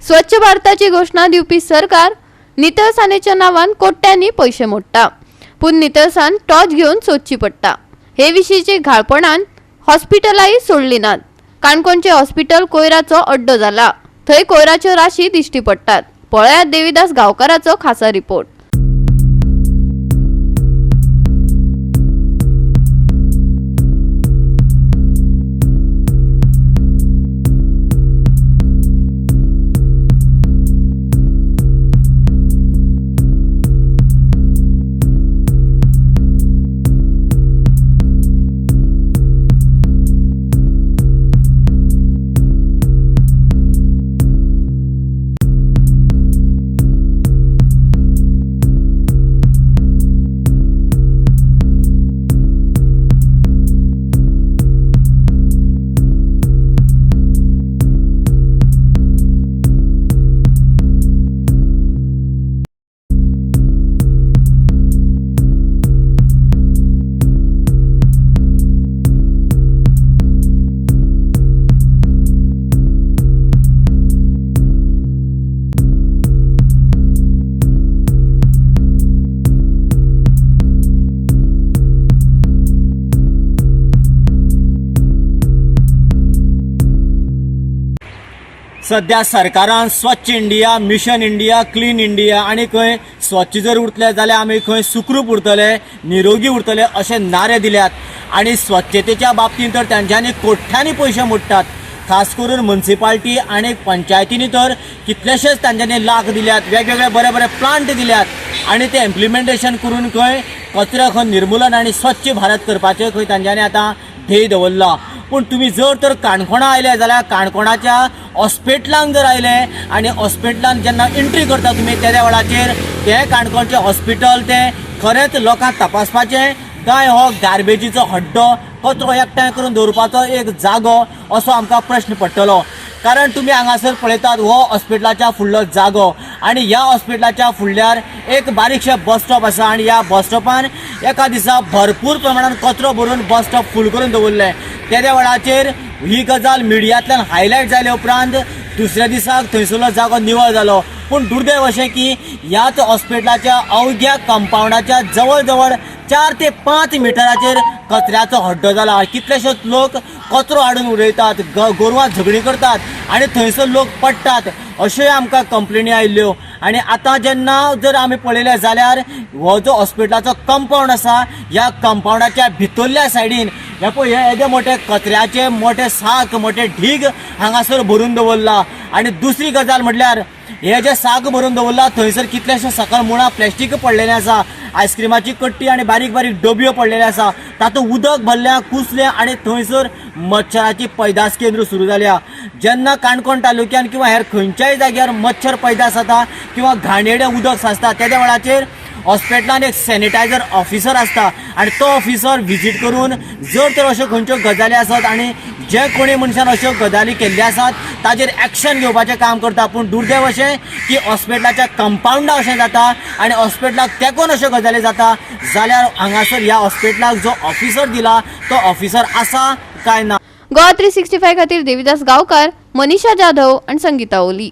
स्वच्छ भारताची घोषणा दिवपी सरकार नितळसाणेच्या नावान कोट्यांनी पैसे मोडटा, पूण नितळसाण टॉर्च घेऊन सोदची पडटा। हे विशींचे घाळपणान हॉस्पिटलाय सोडली नात। काणकोणचे हॉस्पिटल कोयराचो अड्डो जाला, थंय कोयराच्यो राशी दिश्टी पडटात। पळयात देविदास गांवकाराचो खासा रिपोर्ट। सध्या सरकारान स्वच्छ India, mission India, clean India आणि खंय स्वच्छ जर उरतले जाल्यार आमी खंय सुखरूप उरतले, निरोगी उरतले असे नारे दिल्यात। आणि स्वच्छतेच्या बाबतीत तर त्यांच्यानी कोट्यांनी पैसे मोडटात। खास करून म्युनिसिपालिटी आणि पंचायतींनी तर कितलेशेच त्यांच्यानी लाख दिल्यात, वेगवेगळे बरे बरे प्लांट दिल्यात आणि ते इम्प्लिमेंटेशन करून खंय कचरो खंय निर्मूलन आणि स्वच्छ भारत करपाचे खंय त्यांच्यानी आता ध्येय दवरला। पण तुम्ही जर तर काणकोणा आयले जाल्यार काणकोणाच्या हॉस्पिटलांत जर आयले आणि हॉस्पिटलांत जेन्ना एंट्री करता तुम्ही त्या वेळाचेर ते काणकोणचे हॉस्पिटल ते खरेंच लोकांक तपासपाचे काय हो गार्बेजीचो हड्डो, कचरो एकठांय करून दवरपाचो एक जागो असो आमकां प्रश्न पडटलो। कारण तुम्ही हांगासर पळयतात हो हॉस्पिटलाच्या फुडलो जागो आणि ह्या हॉस्पिटलाच्या फुडल्यार एक बारीकशे बस स्टॉप आसा आणि ह्या बस स्टॉपान एका दिसा भरपूर प्रमाणात कचरो भरून बस स्टॉप फूल करून दवरले। त्या वेळाचेर ही गजाल मिडियांतल्यान हायलायट जाले उपरांत दुसऱ्या दिसाक थंयसरलो जागो निवळ जालो। पूण दुर्दैव अशें की ह्याच हॉस्पिटलाच्या अवघ्या कंपाऊंडाच्या जवळ जवळ 4 ते 5 मिटराचेर कचऱ्याचो हड्डो जाला। कितलेशेच लोक कचरो हाडून उडयतात, गोरवां झगडी करतात आणि थंयसर लोक पडटात अश्योय आमकां कंप्लेनी आयिल्ल्यो। आणि आता जेन्ना जर आमी पळयलें जाल्यार हो जो हॉस्पिटलाचो कंपाऊंड आसा ह्या कंपाऊंडाच्या भितरल्या सायडीन हे पळय हे येदे मोठे कचऱ्याचे मोठे साक मोठे ढीग हांगासर भरून दवरला। आणि दुसरी गजाल म्हटल्यार हे जे साक भरून दवरला थंयसर कितलेशे सकल मुळां प्लॅस्टीक पडलेलें आसा, आयस्क्रिमाची कट्टी आणि बारीक बारीक डबयो पडलेले आसा, तातूंत उदक भरल्या कुसलें आणि थंयसर मच्छराची पैदास केंद्र सुरू जाल्या। जेन्ना काणकोण तालुक्यान किंवा हेर खंयच्याय जाग्यार मच्छर पैदास जाता किंवा घाणेरडें उदक साचता त्या वेळाचेर हॉस्पिटलान एक सॅनिटायझर ऑफिसर आसता आणि तो ऑफिसर व्हिजीट करून जर तर अश्यो खंयच्यो गजाली आसत आणि जे कोणी मनशान अश्यो गजाली केल्ल्यो आसात ताजेर एक्शन घेवपाचें काम करता। पूण दुर्दैव अशें की हॉस्पिटलाच्या कंपाऊंडा अशें जाता आणि हॉस्पिटलाक तेंकोन अश्यो गजाली जाता जाल्यार हांगासर ह्या हॉस्पिटलाक जो ऑफिसर दिला तो ऑफिसर आसा काय ना। गोवा 365 खातीर देविदास गांवकार, मनीषा जाधव आणि संगीता ओली।